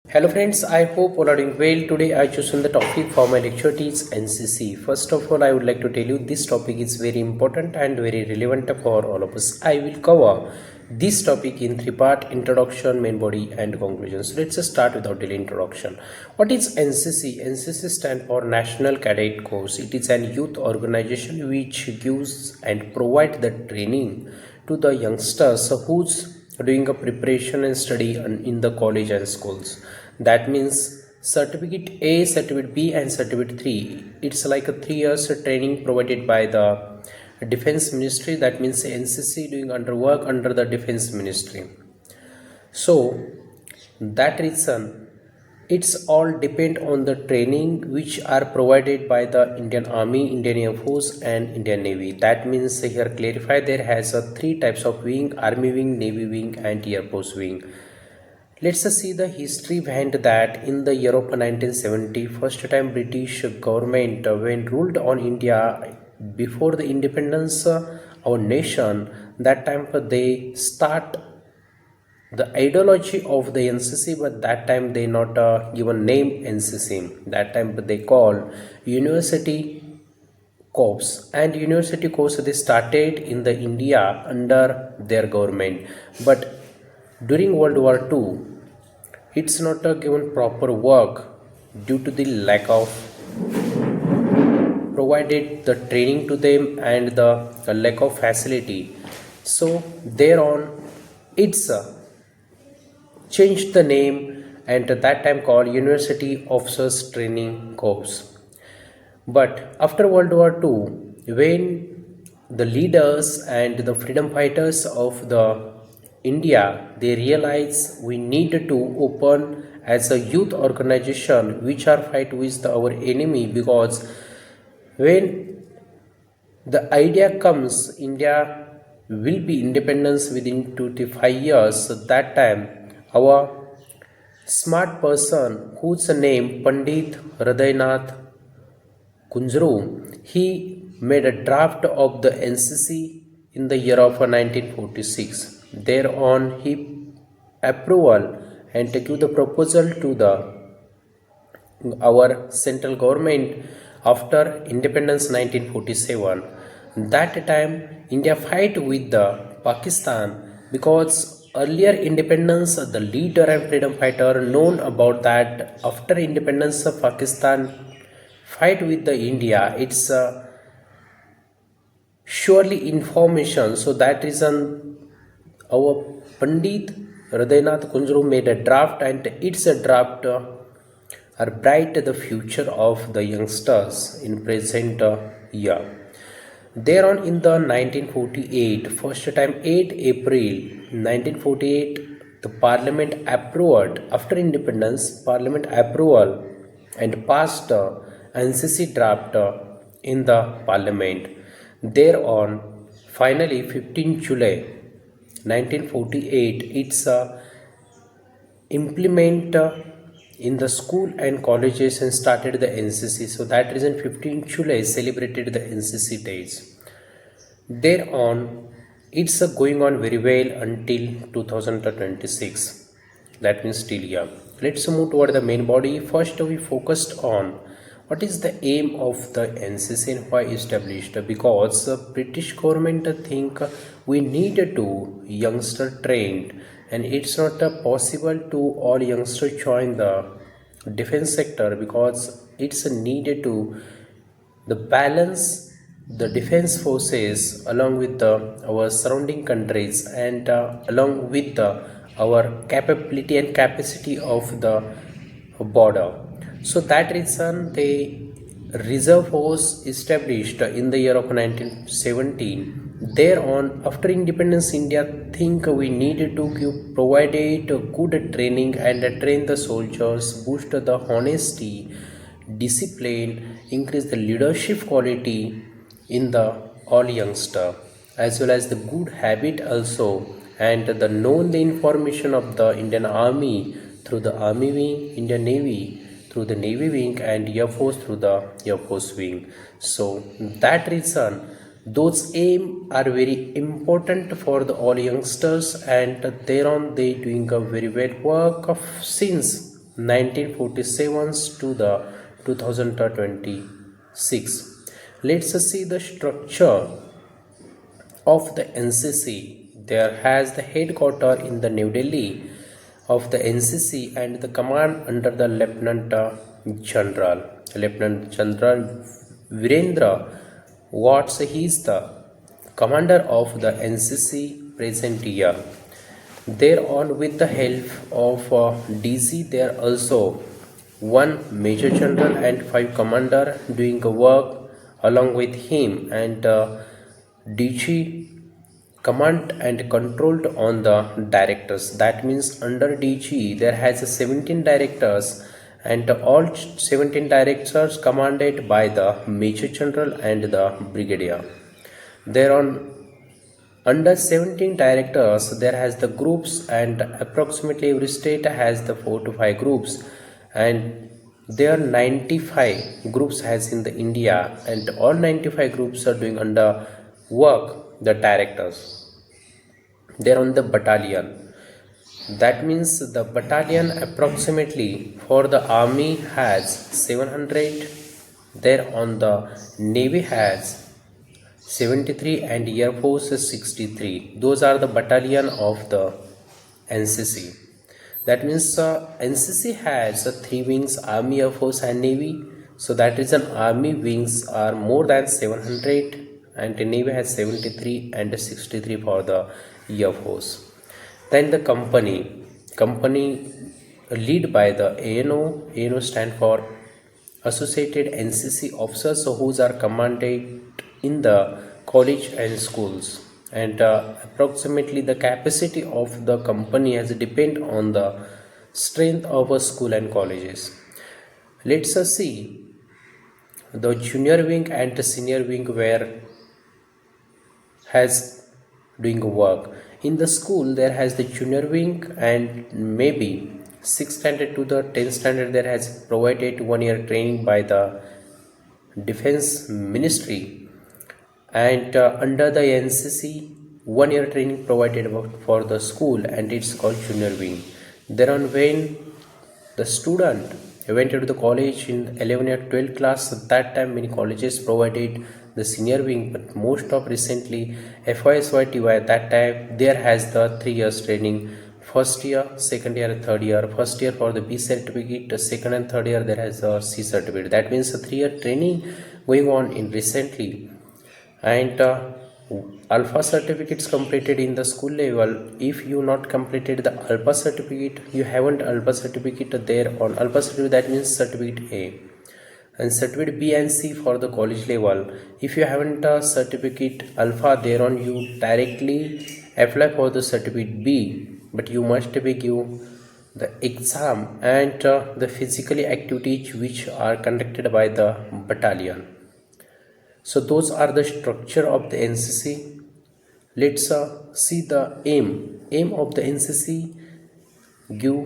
Hello friends, I hope all are doing well. Today I chosen the topic for my lecture is NCC. First of all, I would like to tell you this topic is very important and very relevant for all of us. I will cover this topic in three part: introduction, main body and conclusion. So let's just start without delay. Introduction. What is NCC? NCC stands for National Cadet Corps. It is an youth organization which gives and provide the training to the youngsters who's doing a preparation and study in the college and schools. That means certificate A, certificate B and certificate 3. It's like a 3 years training provided by the defense ministry. That means NCC doing under work under the defense ministry. So that reason it's all depend on the training which are provided by the Indian Army, Indian Air Force and Indian Navy. That means here clarify there has a three types of wing: Army wing, Navy wing and Air Force wing. Let's see the history behind that. In the year of 1970, first time British government when ruled on India before the independence our nation, that time they start the ideology of the NCC, but that time they not given name NCC. That time they call University Corps, and University Corps they started in the India under their government, but during World War II it's not given proper work due to the lack of provided the training to them and the lack of facility. So thereon it's changed the name and at that time called University Officers Training Corps. But after World War II, when the leaders and the freedom fighters of the India, they realize we need to open as a youth organization which are fight with our enemy, because when the idea comes India will be independence within 2 to 5 years, so that time our smart person whose name Pandit Hridaynath Kunjru, he made a draft of the NCC in the year of 1946. Thereon he approval and give the proposal to the our central government after independence 1947. That time India fight with the Pakistan, because earlier independence the leader and freedom fighter known about that after independence of Pakistan fight with the India, it's surely information. So that reason our Pandit Hridaynath Kunjru made a draft, and it's a draft are bright the future of the youngsters in present year. Thereon in the 1948, first time 8 April 1948, the Parliament approved after independence. Parliament approval and passed NCC draft in the Parliament. Thereon, finally 15 July 1948, it's implement in the school and colleges and started the NCC. So that reason 15 July celebrated the NCC days. Thereon, it's going on very well until 2026. That means still year. Let's move toward the main body. First, we focused on what is the aim of the NCC and why established. Because British government think we need to youngster trained, and it's not possible to all youngsters join the defense sector, because it's needed to the balance the defense forces along with our surrounding countries and along with our capability and capacity of the border. So that reason they reserve force established in the year of 1917. Thereon, after independence, India think we needed to give provided good training and train the soldiers, boost the honesty, discipline, increase the leadership quality in the all youngster, as well as the good habit also, and the known the information of the Indian Army through the Army wing, Indian Navy through the Navy wing and Air Force through the Air Force wing. So that reason those aim are very important for the all youngsters, and thereon they doing a very well work of since 1947 to the 2026. Let's see the structure of the NCC. There has the headquarters in the New Delhi of the NCC and the command under the Lieutenant General Virendra Watts. He is the commander of the NCC present year. There on with the help of DC, there also one major general and five commander doing the work along with him, and DG command and controlled on the directors. That means under DG there has 17 directors, and all 17 directors commanded by the major general and the brigadier. There on under 17 directors there has the groups, and approximately every state has the 4 to 5 groups, and there are 95 groups has in the India, and all 95 groups are doing under work the directors. They're on the battalion. That means the battalion approximately for the army has 700, there on the navy has 73, and Air Force is 63. Those are the battalion of the NCC. That means NCC has 3 wings: Army, Air Force and Navy. So that is an Army wings are more than 700, and the Navy has 73 and 63 for the Air Force. Then the company lead by the ANO. ANO stand for Associated NCC Officers, so whose are commanded in the college and schools, and approximately the capacity of the company has depend on the strength of a school and colleges. Let's see the junior wing and the senior wing where has doing work. In the school there has the junior wing, and maybe 6th standard to the 10th standard there has provided 1 year training by the defense ministry, and under the NCC 1 year training provided for the school, and it's called junior wing. Then when the student went to the college in 11 or 12 class, at that time many colleges provided the senior wing, but most of recently FYSYTY at that time there has the 3 years training: first year, second year, third year. First year for the B certificate, second and third year there has a C certificate. That means a 3 year training going on in recently, and alpha certificates completed in the school level. If you not completed the alpha certificate, you haven't alpha certificate there on alpha certificate, that means certificate A, and certificate B and C for the college level. If you haven't a certificate alpha, there on you directly apply for the certificate B, but you must be give the exam and the physical activities which are conducted by the battalion. So those are the structure of the NCC. Let's see the aim of the NCC: give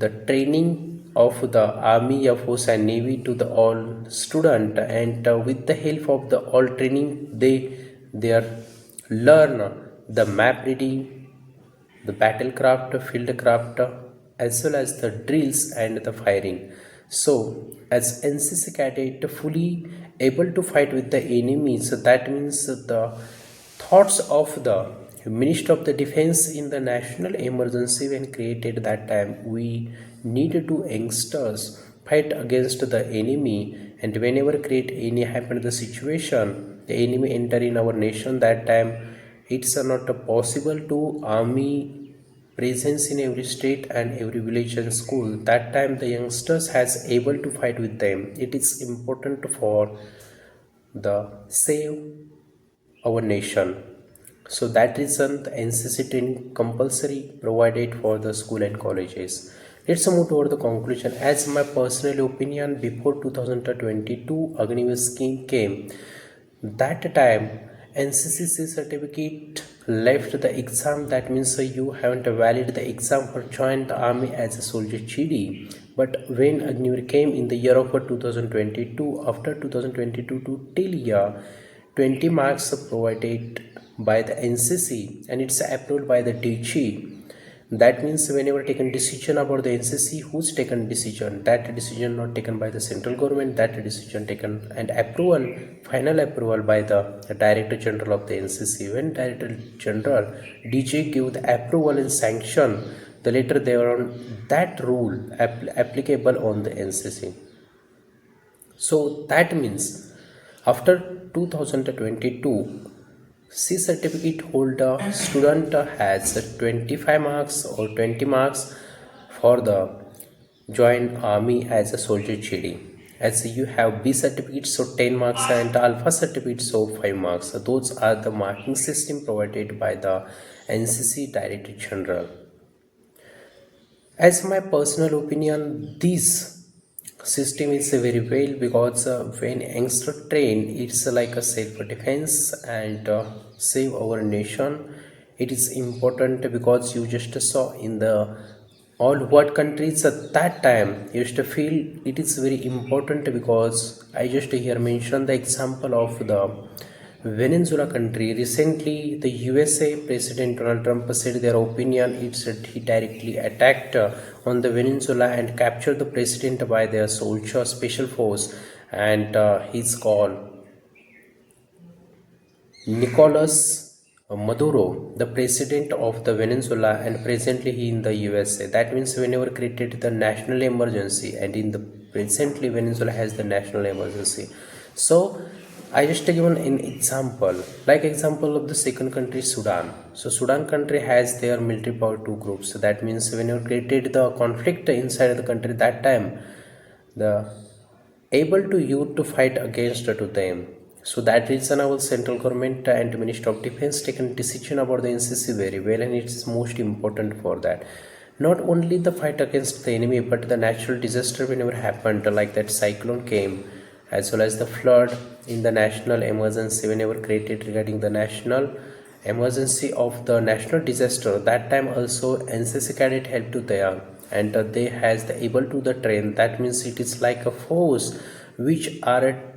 the training of the Army, Air Force and Navy to the all student, and with the help of the all training they are learn the map reading, the battlecraft, field craft, as well as the drills and the firing. So as NCC cadet fully able to fight with the enemy, so that means the thoughts of the Minister of the Defense in the national emergency when created that time, we needed to youngsters fight against the enemy, and whenever create any happen the situation, the enemy enter in our nation, that time it's not possible to army presence in every state and every village and school. That time the youngsters has able to fight with them. It is important for the save our nation. So that reason the NCC training compulsory provided for the school and colleges. Let's move toward the conclusion. As my personal opinion, before 2022 Agniveer scheme came, that time NCCC certificate left the exam. That means you haven't valid the exam for join the army as a soldier GD. But when Agniveer came in the year of 2022, after 2022 to till year, 20 marks provided by the NCC, and it's approved by the DG. That means whenever taken decision about the NCC, who's taken decision, that decision not taken by the central government, that decision taken and approval, final approval by the director general of the NCC. When director general DJ give the approval and sanction, the later they are on that rule applicable on the NCC. So that means after 2022, C certificate holder student has 25 marks or 20 marks for the join army as a soldier GD. As you have B certificate, so 10 marks, and alpha certificate, so 5 marks. So those are the marking system provided by the NCC Director General. As my personal opinion, this system is very well because when youngster train, it's like a self-defense and save our nation. It is important because you just saw in the all what countries at that time used to feel it is very important because I just here mention the example of the Venezuela country. Recently, the USA President Donald Trump said their opinion. It said he directly attacked on the Venezuela and captured the president by their soldier special force, and he's called Nicolas Maduro, the president of the Venezuela, and presently he in the USA. That means whenever created the national emergency, and in the presently Venezuela has the national emergency. So I just given an example, like example of the second country Sudan. So Sudan country has their military power two groups. So that means whenever created the conflict inside the country, that time the able to you to fight against to them. So that reason our central government and Minister of Defense taken decision about the NCC very well, and it's most important for that. Not only the fight against the enemy, but the natural disaster whenever happened, like that cyclone came, as well as the flood in the national emergency whenever created regarding the national emergency of the national disaster. That time also NCC cadet helped to there, and they has the able to the train. That means it is like a force which are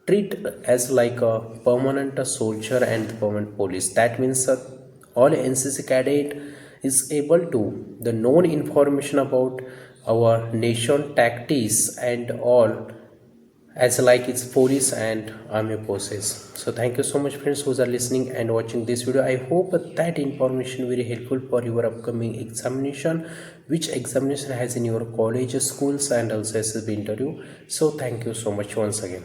treat as like a permanent soldier and permanent police. That means all NCC cadet is able to the known information about our nation tactics and all as like its police and army forces. So thank you so much friends who are listening and watching this video. I hope that information very helpful for your upcoming examination, which examination has in your college, schools, and also SSB interview. So thank you so much once again.